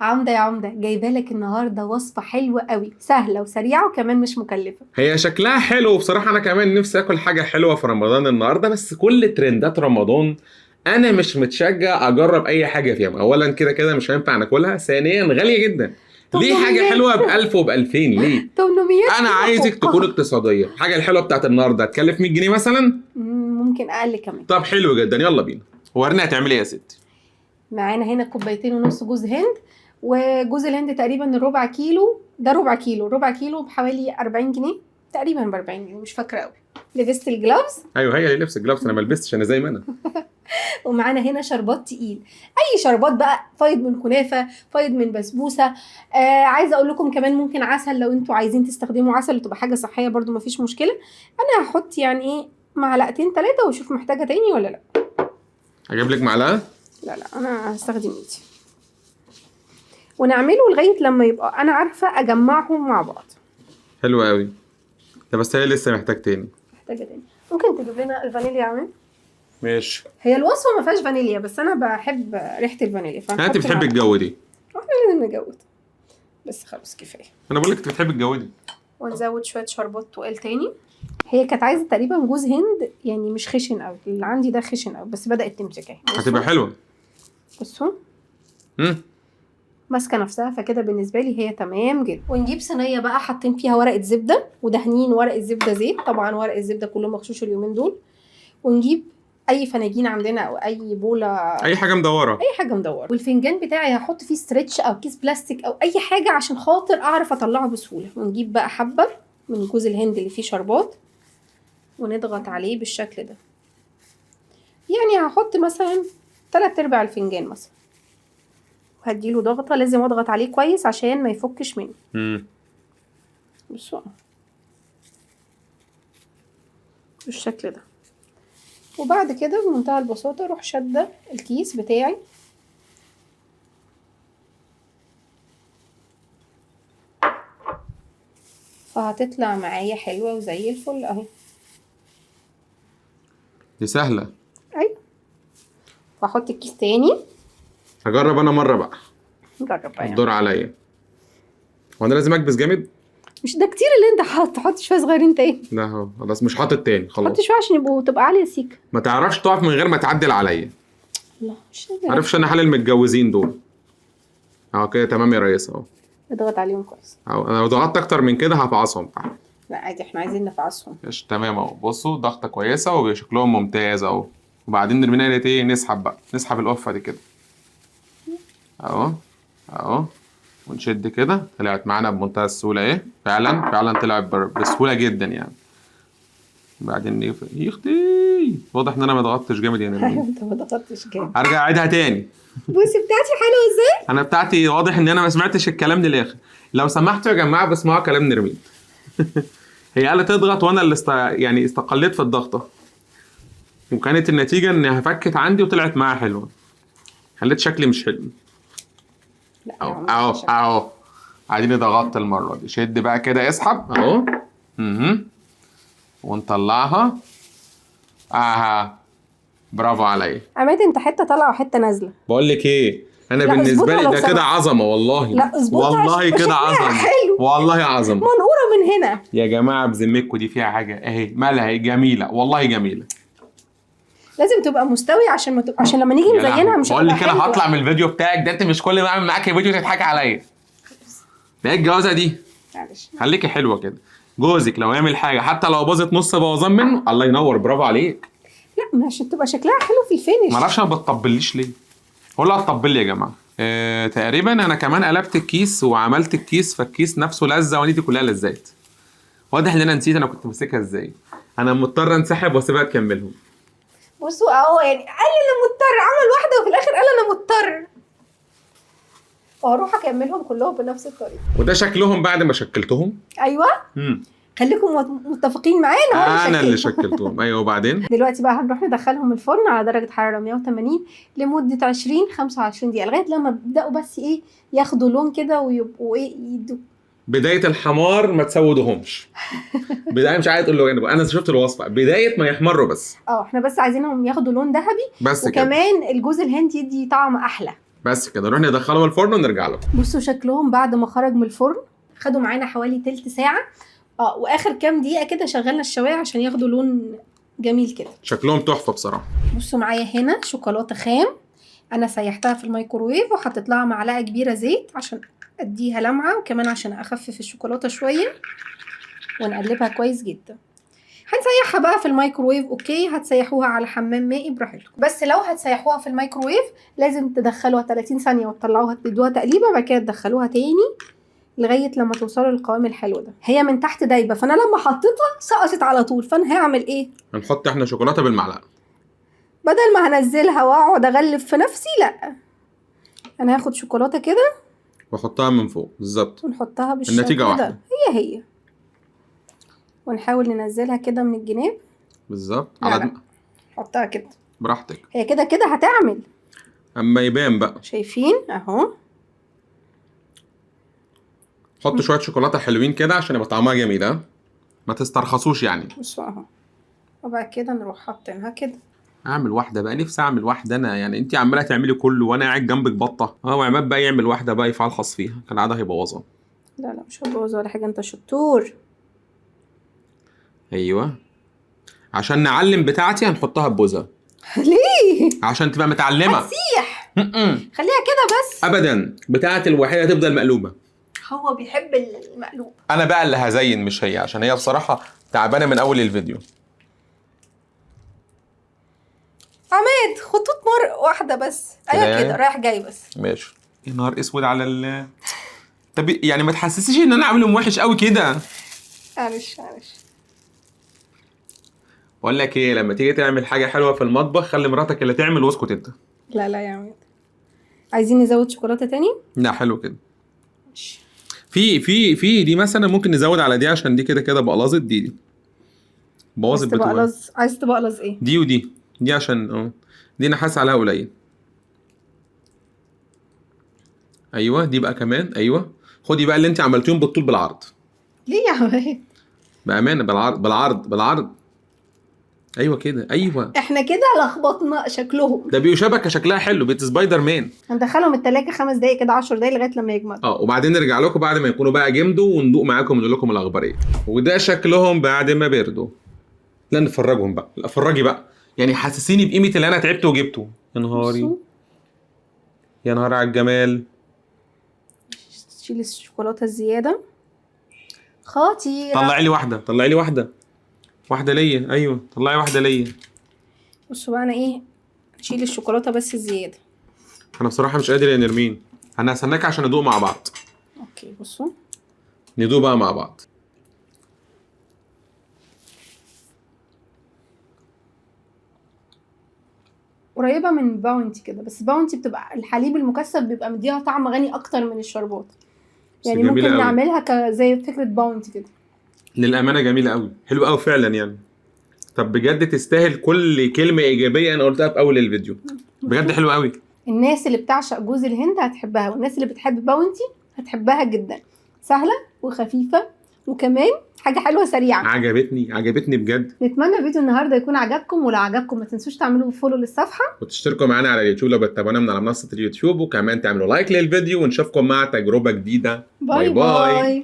عمده يا عمده، جايبه لك النهارده وصفه حلوه قوي، سهله وسريعه وكمان مش مكلفه. هي شكلها حلو بصراحة، أنا كمان نفسي آكل حاجة حلوة في رمضان النهاردة، بس كل ترندات رمضان أنا مش متشجع أجرب أي حاجة فيهم. أولا كده كده مش هينفع ناكلها، ثانيا غالية جدا. ليه حاجة 800 حلوة ب1000 وب2000 ليه؟ 800 أنا عايزك تكون اقتصادية. الحاجة الحلوة بتاعت النهاردة هتكلف 100 جنيه مثلا؟ ممكن اقل كمان. طب حلو جدا، يلا بينا. ورينا هتعملي إيه يا ستي؟ معانا هنا 2.5 كوباية جوز هند، وجوز الهند تقريبا الربع كيلو، ده ربع كيلو بحوالي 40 جنيه تقريبا، ب 40 جنيه مش فاكره قوي. لبست الجلافز. أيوه هي اللي لبس الجلافز، أنا ما لبستش، أنا زي ما أنا. ومعانا هنا شربات تقيل، اي شربات بقى، فايض من كنافه، فايض من بسبوسه. عايزه اقول لكم كمان ممكن عسل، لو انتوا عايزين تستخدموا عسل وتبقى حاجه صحيه برضو مفيش مشكله. انا هحط يعني ايه معلقتين 3 واشوف محتاجه تاني ولا لا. هجيب لك معلقة؟ لا انا هستخدم ايدي، ونعمله لغايه لما يبقى انا عارفه اجمعهم مع بعض. حلو قوي. ده بس هي لسه محتاج تاني. محتاجه تاني. ممكن تجيب لنا الفانيليا يا عماد؟ ماشي. هي الوصفه ما فيهاش فانيليا، بس انا بحب ريحه الفانيليا انت بتحب الجو دي؟ احنا لازم نجود، بس خلاص كفايه. انا بقول لك انت بتحب الجو دي. ونزود شويه شربات تقال تاني. هي كانت عايزه تقريبا جوز هند، يعني مش خشن قوي، اللي عندي ده خشن قوي بس بدات تمسك اهي. هتبقى حلوه. بصوا ماسكه نفسها، فكده بالنسبه لي هي تمام جدا. ونجيب صينيه بقى حاطين فيها ورقه زبده، ودهنين ورقه زبده زيت، طبعا ورقه الزبده كله مغشوش اليومين دول. ونجيب اي فناجين عندنا او اي بوله، اي حاجه مدوره، اي حاجه مدوره. والفنجان بتاعي هحط فيه ستريتش او كيس بلاستيك او اي حاجه عشان خاطر اعرف اطلعه بسهوله. ونجيب بقى حبه من جوز الهند اللي فيه شربات، ونضغط عليه بالشكل ده. يعني هحط مثلا 3/4 الفنجان مثلا، وهديله ضغطه، لازم اضغط عليه كويس عشان ما يفكش مني. بصوا بالشكل ده. وبعد كده بمنتهى البساطه اروح شاده الكيس بتاعي، فهتطلع معايا حلوه وزي الفل اهي. دي سهله. ايوه. واحط الكيس تاني. هجرب انا مره بقى. نجرب بقى. الدور عليا. وانا لازم اكبس جامد؟ مش ده كتير اللي انت حط شويه صغيرين تاني. لا اهو خلاص مش حاطط تاني خلاص. حط شويه عشان تبقى عاليه سيكه. ما تعرفش تقف من غير ما تعدل عليا. لا مش عارفش انا حال المتجوزين دول. اهو كده تمام يا ريس اهو. اضغط عليهم كويس. اهو انا لو ضغطت اكتر من كده هفعصهم. لا عادي، احنا عايزين نفعصهم. ماشي تمام اهو. بصوا ضغطه كويسه وشكلهم ممتاز اهو. وبعدين نرمينا ايه؟ نسحب بقى، نسحب القفه دي كده اهو اهو، ونشد كده. طلعت معانا بمنتهى السهوله ايه، فعلا طلعت بسهوله جدا يعني. بعدين يا اختي واضح ان انا ما ضغطتش جامد يعني. ايوه انت ما ضغطتش جامد. هرجع اعيدها تاني. بصي بتاعتي حلوه ازاي. انا بتاعتي واضح ان انا ما سمعتش الكلام للاخر. لو سمحتوا يا جماعه بسمعوا كلام نرمين. هي قالت تضغط وانا اللي يعني استقليت في الضغطه، وكانت النتيجه انها فكت عندي وطلعت معاها حلوه. خليت شكلي مش حلو. لا اهو عايزين ضغطت المره دي. شد بقى كده، اسحب اهو. ونطلعها. برافو عليا. عماد انت حته طالعه وحته نازله. بقول لك ايه، انا لا بالنسبه لي اظبطها ده لو كده سمحت. عظمه والله. لا اظبطها والله عشان كده شكلها عظمه. حلو. والله عظمه. منقوره من هنا. يا جماعه بذمتكم دي فيها حاجه اهي، مالها جميله والله جميله. لازم تبقى مستوي عشان ما تبقى، عشان لما نيجي نزينها مش بقول هتبقى لك انا حلوه. هطلع من الفيديو بتاعك ده. انت مش كل ما اعمل معاكي فيديو تضحكي عليا. ده ايه الجوازه دي؟ معلش. خليكي حلوه كده. جوزك لو يعمل حاجه حتى لو باظت نص بوظان منه، الله ينور برافو عليك. لا عشان تبقى شكلها حلو في الفينش. ما اعرفش انا بتطبليش ليه. هو لا تطبل لي يا جماعه. تقريبا انا كمان قلبت الكيس وعملت الكيس، فالكيس نفسه لزه ونيتي كلها لزات. واضح ان انا نسيت انا كنت ماسكها ازاي. انا مضطر انسحب واسيبها تكملهم. بصوا اهو، يعني قال انا مضطر، عمل واحده وفي الاخر قال انا مضطر، وهروح اكملهم كلهم بنفس الطريقه. وده شكلهم بعد ما شكلتهم. ايوه. خليكم متفقين معايا انا اللي شكلتهم. ايوه. وبعدين دلوقتي بقى هنروح ندخلهم الفرن على درجه حراره 180 لمده 20-25 دقيقه، لغايه لما يبداوا بس ايه ياخدوا لون كده ويبقوا ايه يدوا بدايه الحمار. ما تسودهمش. بدايه مش عايز اقول له يعني، انا شفت الوصفه بدايه ما يحمروا بس. احنا بس عايزينهم ياخدوا لون ذهبي بس وكمان كده. الجوز الهند يدي طعم احلى. بس كده نروح ندخلهم الفرن ونرجع لكم. بصوا شكلهم بعد ما خرج من الفرن، خدوا معانا حوالي تلت ساعة. واخر كام دقيقة كده شغلنا الشواية عشان ياخدوا لون جميل كده. شكلهم تحفة بصراحة. بصوا معايا هنا شوكولاتة خام، انا سيحتها في الميكروويف وحطيت لها معلقة كبيرة زيت عشان اديها لمعة، وكمان عشان اخفف الشوكولاتة شوية، ونقلبها كويس جدا. هنسيحها بقى في الميكروويف، اوكي، هتسيحوها على حمام مائي براحتكم، بس لو هتسيحوها في الميكروويف لازم تدخلوها 30 ثانية وتطلعوها تدوها تقليبة، بعد كده تدخلوها تاني لغاية لما توصلوا للقوام الحلو ده. هي من تحت دايبة، فانا لما حطيتها سقطت على طول، فانا هعمل ايه؟ هنحط احنا شوكولاتة بالمعلقة بدل ما هنزلها واقعد اغلب في نفسي، لا، انا هاخد شوكولاتة كده واحطها من فوق بالظبط، ونحطها بالشكل النتيجة ده. واحدة. هي ونحاول ننزلها كده من الجناب بالظبط. لا، حطها كده براحتك، هي كده كده هتعمل. اما يبان بقى. شايفين اهو. حط شوية شوكولاتة حلوين كده عشان يبقى طعمها جميل، ها ما تسترخصوش يعني. بصوا اهو، وبعد كده نروح حاطينها كده. اعمل واحدة بقى، نفسي اعمل واحدة انا يعني، انتي عمالة تعملي كله وانا قاعد جنبك بطة. وعماد بقى يعمل واحدة بقى يفعلخص فيها، كالعادة هيبوظها. لا مش هبوظ ولا حاجة، انت شطور. ايوه، عشان نعلم بتاعتي هنحطها ببوزة. ليه؟ عشان تبقى متعلمة. هتسيح، خليها كده بس. ابدا، بتاعتي الوحيدة تفضل مقلوبة. هو بيحب المقلوب. انا بقى اللي هزين مش هي، عشان هي بصراحة تعبانة من اول الفيديو. عماد خطوط واحدة بس، ايوه كده رايح جاي بس. ماشي. يا نهار اسود على طب يعني ما تحسسيش ان انا عاملهم وحش قوي كده. معلش. بقول لك ايه، لما تيجي تعمل حاجه حلوه في المطبخ خلي مراتك اللي تعمل واسكت انت. لا يا عماد، عايزين نزود شوكولاته تاني؟ لا حلو كده. في دي مثلا ممكن نزود على دي، عشان دي كده بقلظت. دي بوظت بتوع. عايز تبقلظ ايه؟ دي ودي عشان دي انا حاسس عليها قليل. ايوه دي بقى كمان. ايوه خدي بقى اللي انت عملتيهم بالطول بالعرض. ليه يا عماد؟ بامانه بالعرض. ايوه كده. ايوه احنا كده لخبطنا شكلهم. ده بيشبك شكلها حلو، بيت سبايدر مان. هندخلهم التلاجة 5 دقايق كده، 10 دقايق لغايه لما يجمدوا. وبعدين نرجع لكم بعد ما يكونوا بقى جمدوا وندوق معاكم ونقول لكم الاخباريه. وده شكلهم بعد ما بردوا. لا نفرجهم بقى، لا فرجي بقى يعني، حسسيني بقيمه اللي انا تعبت وجبته. يا نهاري، يا نهار على الجمال. شيل الشوكولاته الزياده. خطيره. طلعي لي واحده ليا. ايوه طلعي واحده ليا. بصوا بقى، انا ايه، نشيل الشوكولاته بس الزياده. انا بصراحه مش قادر يا نرمين، انا هستناك عشان ندوق مع بعض. اوكي بصوا، ندوق بقى مع بعض. قريبه من باونتي كده، بس باونتي بتبقى الحليب المكثف بيبقى مديها طعم غني اكتر من الشربات، يعني ممكن نعملها زي فكره باونتي كده. للامانه جميله قوي، حلوه قوي فعلا يعني. طب بجد تستاهل كل كلمه ايجابيه انا قلتها في اول الفيديو، بجد حلوه قوي. الناس اللي بتعشق جوز الهند هتحبها، والناس اللي بتحب باونتي هتحبها جدا. سهله وخفيفه، وكمان حاجه حلوه سريعه. عجبتني بجد. نتمنى فيديو النهارده يكون عجبكم، ولو عجبكم ما تنسوش تعملوا فولو للصفحه وتشتركوا معانا على اليوتيوب لو بتتابعونا من على منصه اليوتيوب، وكمان تعملوا لايك للفيديو، ونشوفكم مع تجربه جديده. باي باي.